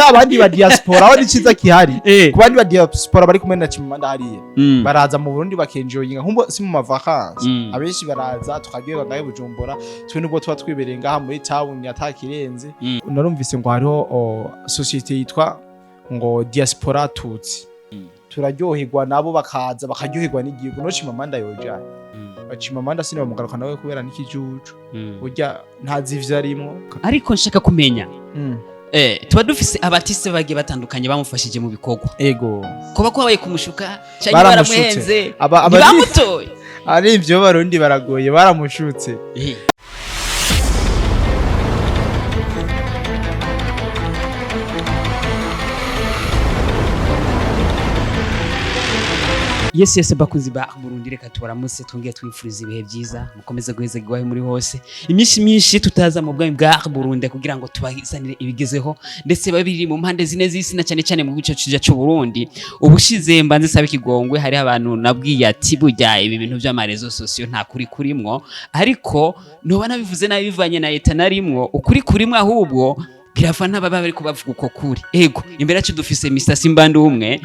abandi ba diaspora aho niciza kihari ku bandi ba diaspora bari kumwe na Chimamanda hariya baraza mu Burundi bakenjoyinga nkumbo si mu mavakansi abenshi baraza tukagiye ngaye Bujumbura twe nubwo tuba twibereye ngaha muri town yatakirenze narumvise ngo hariho societe yitwa ngo diaspora tutsi turaryoherwa nabo bakaza bakaryoherwa n'igihugu no Chimamanda yoja Chimamanda sine bamugaruka nawe kubera n'ikijuju burya ntazi ivyo arimo ariko nshaka kumenya tuba dufise abatiste bagiye batandukanye bamufashije mu bikorwa ego kuba ko babaye kumushuka cyane baramuhenze bamutoye ari ivyo barundi baragoye baramushutse Yes bakunzi ba Burundi reka tubaramutse twongeye twifuriza ibihe byiza mukomeze guheza gwahe muri hose imyinshi tutaza mu bwami bwa Burundi kugira ngo tubazanire ibigezeho ndetse babiri mu mpande zine z'isi na cyane mu gice cyo Burundi ubushize mbanze sabe kigongwe hari abantu nabwiye ati burya ibi bintu by'amarezo sosiyo nta kuri kurimwo ariko noba nabivuze nabivanye na leta narimwo ukuri kurimwo ahubwo kirafana baba bari kubavuga uko kuri ego imbere yacu dufise Mr Simbandi umwe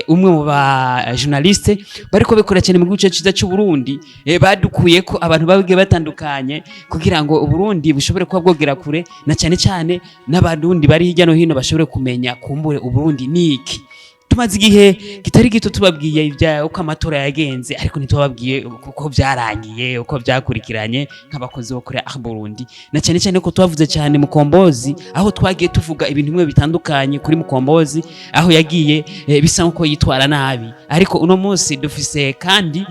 mu ba journaliste bariko bekora cyane mu gice cyiza cy'u Burundi badukuye ko abantu babigiye batandukanye kugira ngo Burundi bushobore kuba bwogera kure na cyane n'abarundi bari hirya no hino bashobore kumenya kumbure Burundi niki tumaze igihe kitari gito tubabwiye ibya uko amatora yagenze ariko ntitubabwiye uko byarangiye uko byakurikiranye nk'abakozi bo kuri Burundi na cyane ko tubavuze cyane Mukombozi aho twagiye tuvuga ibintu bimwe bitandukanye kuri Mukombozi aho yagiye bisa nko yitwara nabi ariko uno munsi dufise kandi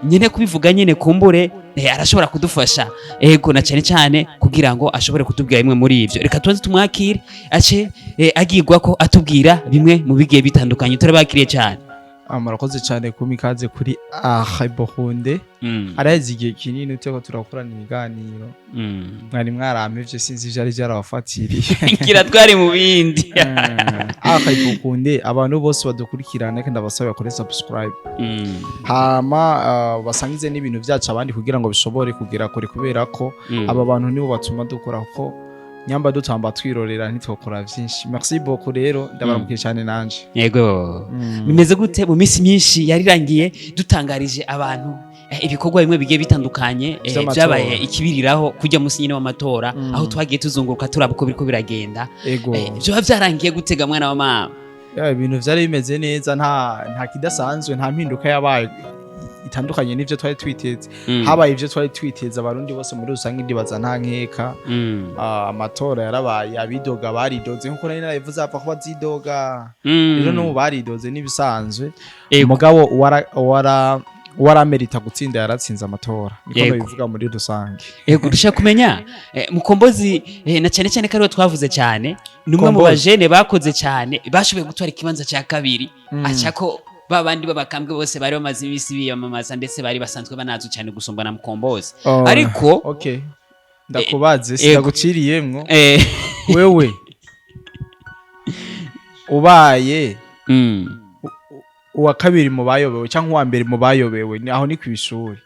nyene kubivuga nyene kumbure arashobora kudufasha ego na cyane kugira ngo ashobore kutubwira bimwe muri ivyo reka tuze tumwakire ace agirwa ko atubwira bimwe mu bigiye bitandukanye turabakiriye cyane murakoze cyane kumikaze kuri Burundi arazi igihe kinini uteko turakorana ibiganiro mwari mwaramevye sinzi ivyo ari byarabafatiriye ngira twari mu bindi Burundi abantu bose badukurikirana kandi abasaba bakore subscribe hama basangize n'ibintu byacu abandi kugira ngo bishobore kugera kure kubera ko aba bantu nibo batuma dukora ko nyamba dutamba twirorera ntitokora byinshi merci beaucoup rero ndabaramukiye cyane nanje yego bimeze gute mu minsi myinshi yarirangiye dutangarije abantu ibikorwa bimwe bigiye bitandukanye byabaye ikibiriraho kujya musi nyine w'amatora aho twagiye tuzunguruka turabuko biriko biragenda byo byarangiye gutega mwana wa mama ibintu vyari bimeze neza nta kidasanzwe nta mpinduka yabaye itandukanye n'ivyo twari twiteze habaye ivyo twari twiteze abarundi bose muri rusange ndibaza nta nkeka amatora yarabaye abidoga baridoze nkuko nari narabivuze apfa kuba zidoga rero no baridoze nibisanzwe umugabo waramerita gutsinda yaratsinze amatora niko bivuga muri rusange yego dushaka kumenya Mukombozi na cyane kariho twavuze cyane numwe mu bajene bakoze cyane bashoboye gutwara ikibanza cya kabiri Ashako babandi babakambwe bose bari bamaze imisi biyamamaza ndetse bari basanzwe banazu cyane gusumba na Mukombozi ariko okay ndakubaze sinaguciriyemwo wewe ubaye uwa kabiri mu bayobewe cyangwa uwa mbere mu bayobewe aho ni kwishuri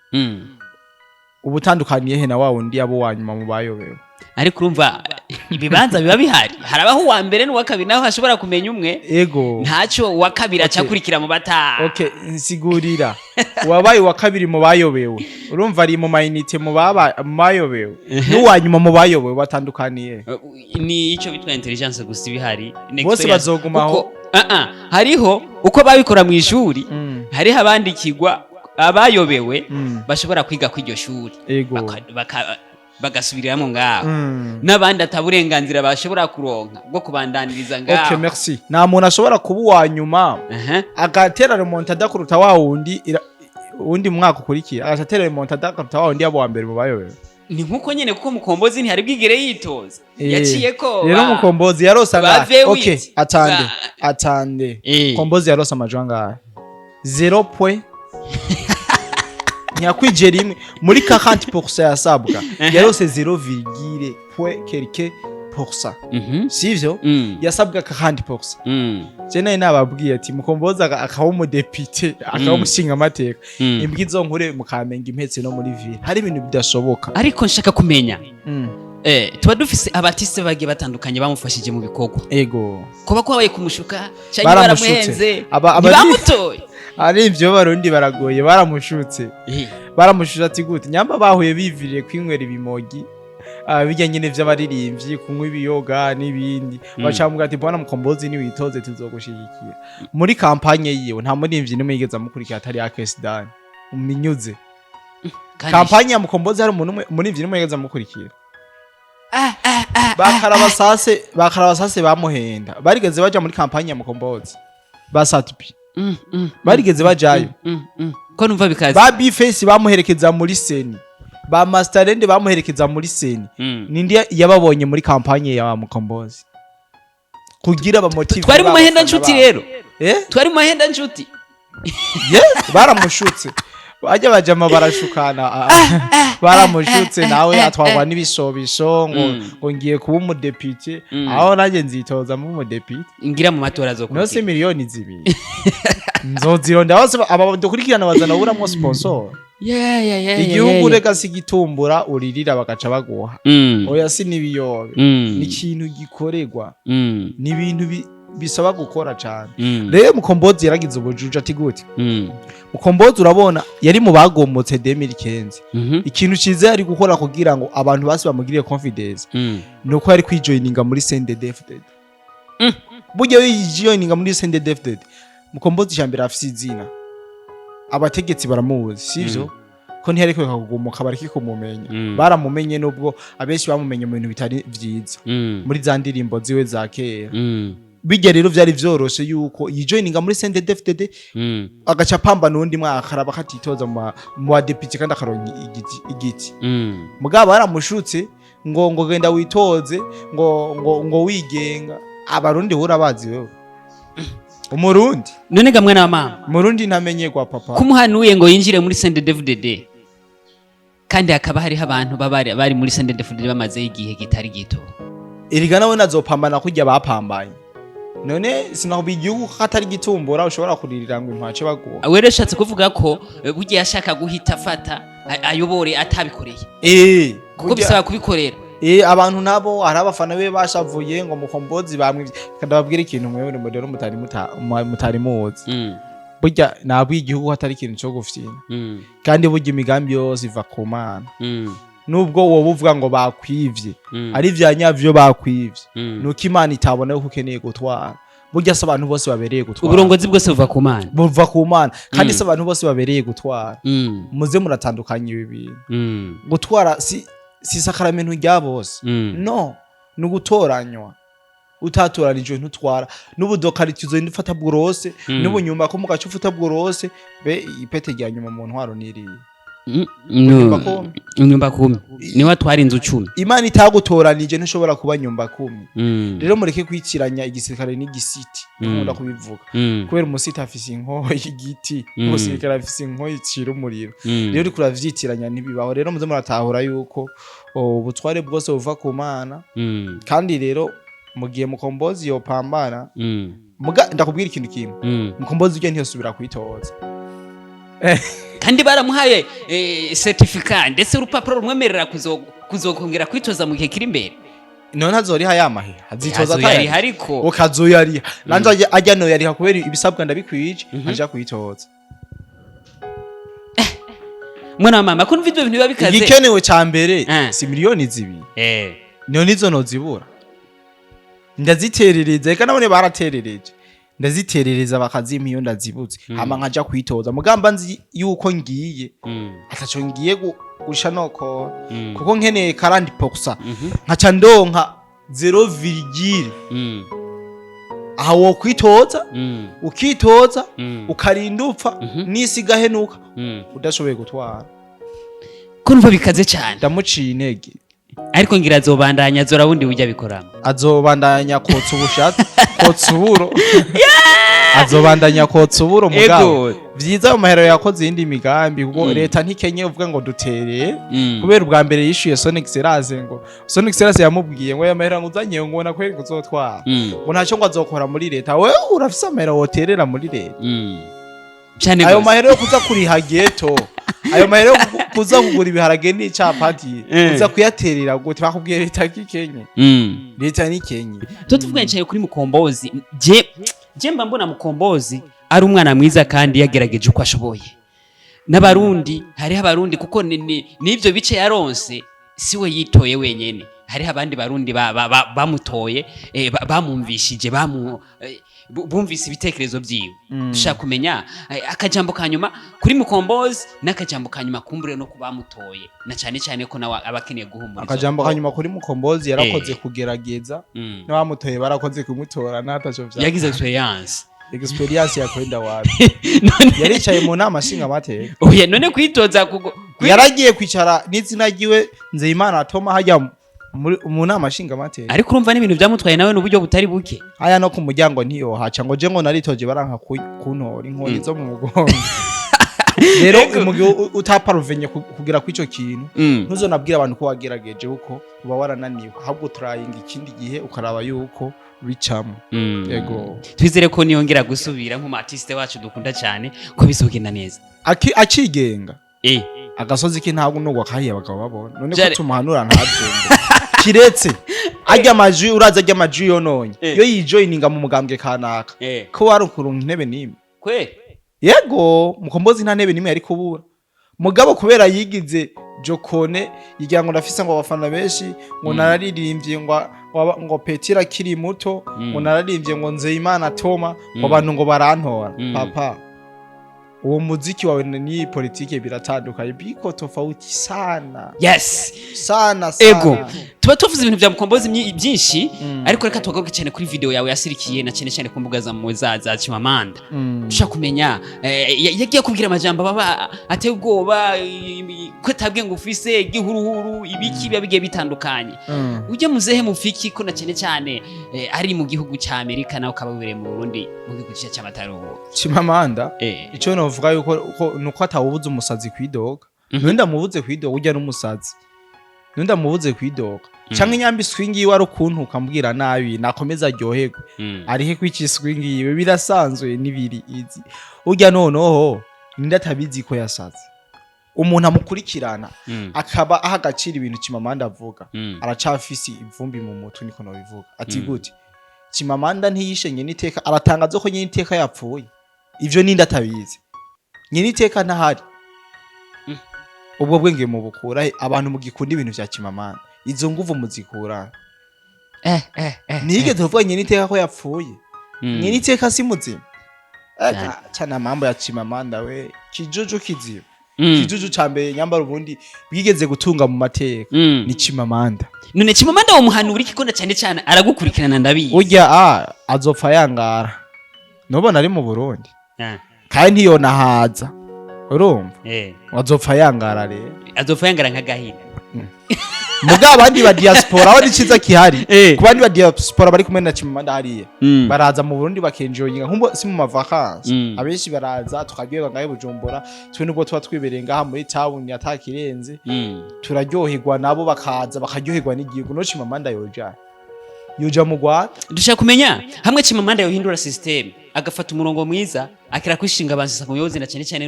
ubutandukaniye he na wa wundi yabo wanyuma mu bayobewe ariko urumva ibibanza biba bihari harabaho uwa mbere n'uwa kabiri naho hashobora kumenya umwe ego ntacyo uwa kabiri acakurikira mu bata okay nsigurira wabaye uwa kabiri mu bayobewe urumva ari mu mayinite mu bayobewe n'uwanyuma mu bayobewe batandukaniye ni ico bitwa intelligence gusa ibihari bose bazogumaho hariho uko babikora mu ishuri hariho abandikirwa abayobewe bashobora kwiga kw'iryo shuri bagasubiriramo ngaho n'abandi ataburenganzira bashobora kuronka bwo kubandaniriza ngaho okay merci nta muntu ashobora kuba uwanyuma agatera remontada kuruta wa wundi mwaka ukurikira agatera remontada kuruta wa wundi yabo wa mbere mu bayobewe ni nkuko nyene kuko Mukombozi ntihari bwigere yitoza yaciye ko rero Mukombozi yarosa okay atande Mukombozi yarosa amajanga 0 point nyakwijera imwe muri 40% yasabwa yarose 0,quelque% sivyo yasabwa 40% je naye nababwiye ati Mukombozi akaho umudepite akaho umushinga amateka imbwizo nkure mukamenga impetse no muri ville hari ibintu bidashoboka ariko nshaka kumenya tuba dufise abatiste bagiye batandukanye bamufashije mu bikorwa ego kuba kwabaye kumushuka cyangwa baramuhenze bamutoye ari ivyo barundi baragoye baramushutse baramushutse ati gute nyamba bahuye biviriye kwinywera ibimogi bijya nyine vy'abaririmbyi kunywa ibiyoga n'ibindi bacambwa ati bwana Mukombozi ni witoze tuzogushigikira muri kampanye yiwe nta muririmbyi nimwe yigeze amukurikira atari Akesidani uminyuze kampanye ya Mukombozi hari umuntu muririmbyi nimwe yigeze amukurikira bakarabasase bamuhenda barigeze baja muri kampanye ya Mukombozi basatupi barigeze bajayo ko numva bikaze ba Bface bamuherekeza muri seni ba Masterland bamuherekeza muri seni nindi yababonye muri kampanye ya Mukombozi kugira bamotive twari mu mahenda nshuti rero twari mu mahenda nshuti baramushutse bajya bajama barashukana baramushutse nawe atwagwa n'ibisobisho ngo ngiye kuba umudepite aho nanjye nzitoza mu umudepite ngira mu matora zo no se miliyoni zibiri nzozironda bose abadukurikirana bazana uburamwo sponsor igihugu reka sigitumbura uririra bagaca baguha oya si nibiyobe ni ikintu gikoregwa ni ibintu bisaba gukora cyane rero Mukombozi yaragize ubujuju ati gute Mukombozi urabona yari mu bagomotse 2015 ikintu cize yari gukora kugira ngo abantu basi bamugirire confidence nuko yari kwijoininga muri CNDD-FDD burya yijoininga muri CNDD-FDD Mukombozi cyambere afise izina abategetsi baramuzi sivyo ko ntiyari kweka kugomoka bariki kumumenya baramumenye nubwo abenshi bamumenye mu bintu bitari vyiza muri za ndirimbo ziwe za kera bijya rero vyari vyoroshe yuko yijoininga muri CNDD-FDD agaca pamba nundi mwaka araba katitoza mu deputy kandi akaronka igiti mugabo baramushutse ngo genda witoze ngo wigenga abarundi hura bazi wewe umurundi none gamwe na mama umurundi ntamenye kwa papa kumuhanuye ngo yinjire muri CNDD-FDD kandi hakaba hari abantu bari muri CNDD-FDD bamaze igihe kitari gito irigana we nazopambana kujya bapambanye none sinakubi igihugu katari gitumbura ushobora kuririra ngo intwace baguha wereshatse kuvuga ko bugiye yashaka guhita fata ayobore atabikoreye kuko bisaba kubikorera abantu nabo hari abafana be bashavuye ngo Mukombozi bamwe kadababwira ikintu mwewe modero mutari muzi burya nabwo igihugu hatari ikintu cyo gufyina kandi burya imigambi yose iva ku Mana nubwo wowe uvuga ngo bakwivye ari vyanyavyo bakwivye nuko Imana itabona ko ukeneye gutwara burya se abantu bose babereye gutwara uburongozi bwose buva ku Mana kandi se abantu bose babereye gutwara muze muratandukanye ibi bintu gutwara si sakaramento rya bose no nugutoranywa utatoranije ntutwara n'ubudokaritizo ndifata bworose n'ubunyumba ko mugacu ufata bworose be ipete rya nyuma mu ntwaro niriye nyumba kumi ni watwara inzu 10 Imana itagutoranije ntushobora kuba nyumba kumi rero mureke kwikiranya igisirikare n'igisiti nkunda kubivuga kubera umusita afise inko y'igiti umusirikare afise inko y'icira umuriro rero uri kuravyitiranya ntibibaho rero muze muratahura yuko ubutware bwose buva ku Mana kandi rero mugiye Mukombozi yo pambana ndakubwira ikintu kimwe Mukombozi uje ntiyosubira kwitoza kandi baramuhaye certificate ndetse urupapuro rumwemerera kuzokongera kwitoza mu gihe kiri imbere none azoriha yamahe azitoza atari hariko ukazoyariha nanje ajya no yariha kubera ibisabwa ndabikwije aja kwitoza mwana mama ko video ibintu biba bikaze igikenewe cyambere si miliyoni zibiri none izo no zibura ndaziterereza reka nabone baraterereje ndaziterereza bakazimpa iyo ndazibuze hama nkaja kwitoza mugamba nzi yuko ngiye ataco ngiye gusha noko kuko nkeneye 40% nkaca ndonka 0, aho kwitoza ukitoza ukarinda upfa nisiga henuka udashoboye gutwara kumva bikaze cyane ndamuciye intege ariko ngira azobandanya zora wundi ujya bikoramo azobandanya kotsa ubushatsi kotsa uburo azobandanya kotsa uburo mugabo vyiza mu mahero yakoze indi migambi kuko leta ntikenye uvuga ngo dutereye kubera ubwa mbere yishuye Sonic Seraze ngo Sonic Seraze yamubwiye ngo yamahera nguzanye ngo na kweri kuzotwara ngo ntaco ngo azokora muri leta wewe urafise amahera woterera muri leta cyane ayo mahero yo kuza kuri hageto ayo mahero kuza kugura ibiharage n'icapati uza kuyaterera gute bakubwiye leta kikenye leta ni kenye tuvuga ncaye kuri Mukombozi je mba mbona Mukombozi ari umwana mwiza kandi yagerageje uko ashoboye n'abarundi hariho abarundi kuko n'ivyo bice yaronse siwe yitoye wenyene hariho abandi barundi bamutoye bamumvishije bumvise ibitekerezo byiwe dushaka kumenya akajambo kanyuma kuri Mukombozi n'akajambo kanyuma kumbure no kubamutoye na cyane cyane ko nawe abakeneye guhumuriza akajambo kanyuma kuri Mukombozi yarakoze kugerageza n'abamutoye barakoze kumutora natasho vya yagize experience ya kwenda wapi yaricaye mu nama nshinga mateka oya none kwitoza yaragiye kwicara n'izina giwe Nzeyimana Toma hajya mu nama nshinga mateka ariko urumva n'ibintu byamutwaye nawe n'uburyo butari buke aya no ku muryango ntiyo haca ngo je ngo naritoje baranka kuntora inkoni zo mu mugongo rero mu gihe utaparuvenye kugira kw'ico kintu ntuzonabwira abantu ko wagerageje uko uba warananiwe ahubwo turayinga ikindi gihe ukaraba yuko bicamo yego twizere ko niyongera gusubira nk'umu artiste wacu dukunda cyane ko bizogenda neza akigenga agasozi ke ntabwo nugwa kahiye abagabo babona none ko tumuhanura ntabyumve kiretse ajya amajwi uraza ajya amajwi yononye yo yijoininga mu mugambwe kanaka ko warukurunka intebe nimwe kwe yego Mukombozi nta ntebe nimwe yari kubura mugabo kubera yigize jokone yigira ngo ndafise ngo abafana benshi ngo nararirimbye ngo Petira kiri muto ngo nararirimbye ngo Nzeyimana Toma ngo abantu ngo barantora papa uwo muziki wawe ni politike biratandukanye biko tofauti sana yes sana ego tuba tuvuze ibintu bya Mukombozi byinshi ariko reka tugaruke cyane kuri video yawe yasirikiye na cyane cyane ku mbuga za Chimamanda ushaka kumenya yagiye kubwira amajambo baba ateye ubwoba ko tabwe ngo ufise gihuruhuru ibiki bigiye bitandukanye uje muzehe mufiki ko na cyane cyane ari mu gihugu cya Amerika nawe ukababere mu Burundi mu gihugu cy'amatarubo Chimamanda ico no vuga yuko nuko atawubuza umusazi kwidoga nunda mubuze kwidoga ujya n'umusazi nunda mubuze kwidoga canke inyambi swingi yiwe ari ukuntu ukambwira nabi nakomeza aryoherwe arihe kwiki swingi yiwe birasanzwe nibiri izi ujya noneho ninde atabizi ko yasaze umuntu amukurikirana akaba ahagacira ibintu Chimamanda avuga aracafisi ivumbi mu mutwe niko no bivuga ati gute Chimamanda ntiyishenye niteka aratangaza ko nyine iteka yapfuye ivyo ninde atabizi nyine iteka ntahari ubwo bwenge mu bukura abantu mugikunda ibintu vya Chimamanda izo nguvu muzikura nigeze kuvuga nyine iteka ko yapfuye nyine iteka si muzima cyane mambo ya Chimamanda we kijuju kiziba kijuju cambe nyambara ubundi bwigeze gutunga mu mateka ni Chimamanda none Chimamanda wo muhanura ikikunda cyane cyane aragukurikirana ndabizi urya azopfa yangara nobona ari mu Burundi kandi ntiyona haza urumva azopfa yangara rero azopfa yangara nk'agahina muga abandi ba diaspora aho diciza kihari ku bandi ba diaspora bari kumwe na Chimamanda hariye baraza mu Burundi bakenjoyinga nkumbo si mu mavakansi abenshi baraza tukagiye ngaye Bujumbura twe nubwo tuba twibereye ngaha muri town yatakirenze turaryoherwa nabo bakaza bakaryoherwa n'igihugu no Chimamanda yoja mu Rwanda dushaka kumenya hamwe Chimamanda yohindura system agafata umurongo mwiza akira kwishinga abanza kuyoze na cyane cyane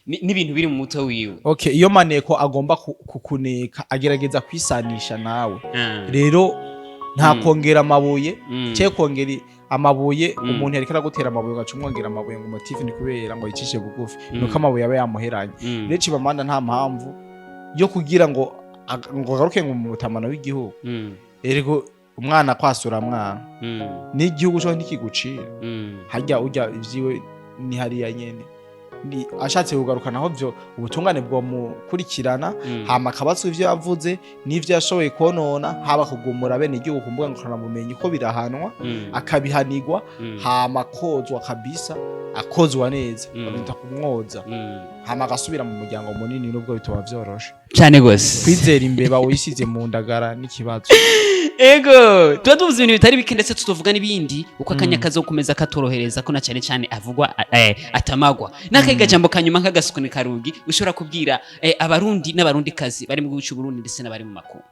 n'ibintu biri mu mutwe wiwe okay iyo maneko agomba kukuneka agerageza kwisanisha nawe rero nta kongera amabuye cye kongera amabuye umuntu yareka gutera amabuye gacumwongera amabuye ngo motive ni kubera ngo yicishe bugufi nuko amabuye yabe yamuheranye rero Chimamanda nta mpamvu yo kugira ngo garuke ngo mu mutamano w'igihugu erego umwana kwasura mwana n'igihugu cyo ntikigucira hajya ujya ivyiwe ni hariya nyene ni ashatse kugarukana aho byo ubutungane bwo mukurikirana hama kabatsu ivyo yavuze n'ivyo yashoboye konona haba kugumura bene igihugu kumbuga ngo kanamumenye ko birahanwa akabihanirwa hama kozwa kabisa akozwa neza babita kumwoza hama gasubira mu muryango munini nubwo bitoba vyoroshe cyane gose kwizera imbeba wisize mu ndagara n'ikibazo ego tuba tuvuze ibintu bitari bike ndetse tuvuga n'ibindi uko akanya kazokomeza katorohereza ko na cyane cyane avugwa atamagwa n'akayiga jambo kanyuma nk'agasukuni karugi ushobora kubwira abarundi n'abarundi kazi bari mu gihugu cy'u Burundi ndetse n'abari mu makungu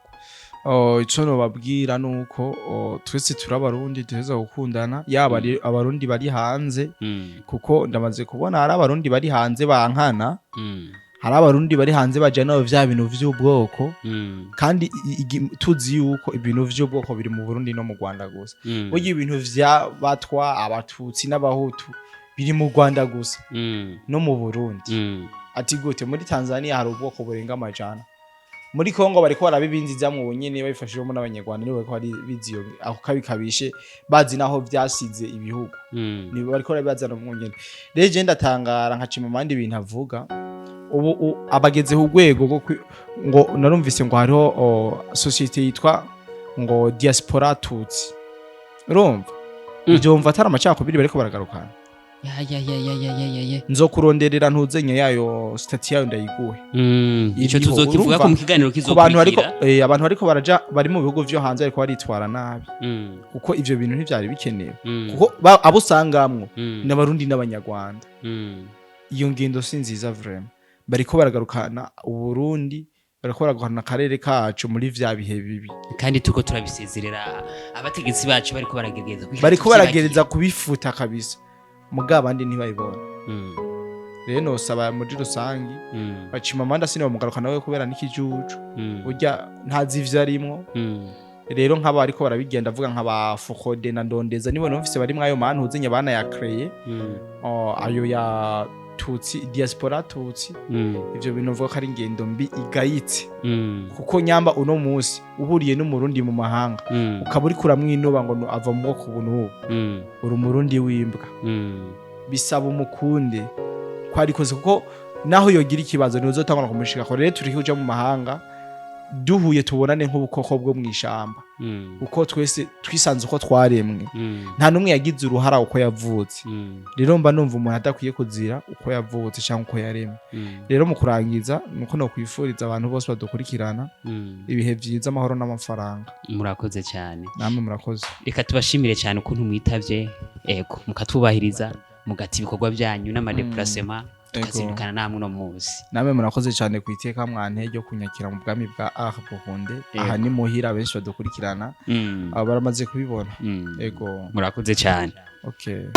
ico no babwira nuko twese turabarundi tuheza gukundana yaba abarundi bari hanze kuko ndamaze kubona ari abarundi bari hanze bankana hari abarundi bari hanze bajana vya bintu vy'ubwoko kandi tuzi yuko ibintu vy'ubwoko biri mu Burundi no mu Rwanda gusa burya ibintu vya batwa abatutsi n'abahutu biri mu Rwanda gusa no mu Burundi ati gute muri Tanzania hari ubwoko burenga amajana muri Kongo bariko barabibinziza mu nyene babifashijemo n'abanyarwanda nibo bariko bari biziyo aho kabikabishe bazi naho vyasize ibihugu nibo bariko barabazana mu nyene rero je ndatangara nkacima mandi ibintu avuga ubu abageze ku rwego ngo narumvise ngo hariho societe yitwa ngo diaspora tutsi urumva byumva atari amacakubiri bariko baragarukana nzokuronderera ntuzenye yayo stati yayo ndayiguhe ico tuzokivuga ko mu kiganiro kizokurikira abantu bariko baraja bari mu bihugu vyo hanze ariko baritwara nabi kuko ivyo bintu ntivyari bikenewe kuko abo usangamwo n'abarundi n'abanyarwanda iyo ngendo si nziza vraiment bariko baragarukana uburundi bariko baragarukana akarere kacu muri vya bihe bibi kandi tuko turabisezerera abategetsi bacu bariko baragereza kubifuta kabisa muga abandi ntibayibona rero nosaba muri rusangi bacima amanda sine bamugarukana we kubera n'ikijuju burya ntazi ivyo arimwo rero nk'aba ariko barabigenda avuga nk'aba Fokode na Ndondeza nibo numvise bari mwayo mantu uzinye bana ya créer ayo ya tutsi diaspora tutsi ivyo bintu vuga ko ari ingendo mbi igayitse kuko nyamba uno munsi uhuriye n'umurundi mu mahanga ukaburi kuramwinuba ngo ava mu bwoko bunu uri umurundi w'imbwa bisaba umukunde kwarikoze kuko naho yogira ikibazo nizo tangana kumushika ko rero turi kuja mu mahanga duhuye tubonane nk'ubukoko bwo mwishamba uko twese twisanze uko twaremwe nta numwe yagize uruhara uko yavutse rero mba numva umuntu adakwiye kuzira uko yavutse cyangwa uko yaremwe rero mu kurangiza nuko no kwifuriza abantu bose badukurikirana ibihe byiza amahoro n'amafaranga murakoze cyane namwe murakoze reka tubashimire cyane ukuntu mwitavye ego mukatubahiriza mugati ibikorwa byanyu n'amadeplacement tukazindukana namwe no muzi namwe murakoze cyane kwiteka mwanteje ryo kunyakira mu bwami bwa Burundi aha ni muhira benshi badukurikirana baramaze kubibona ego murakoze cyane okay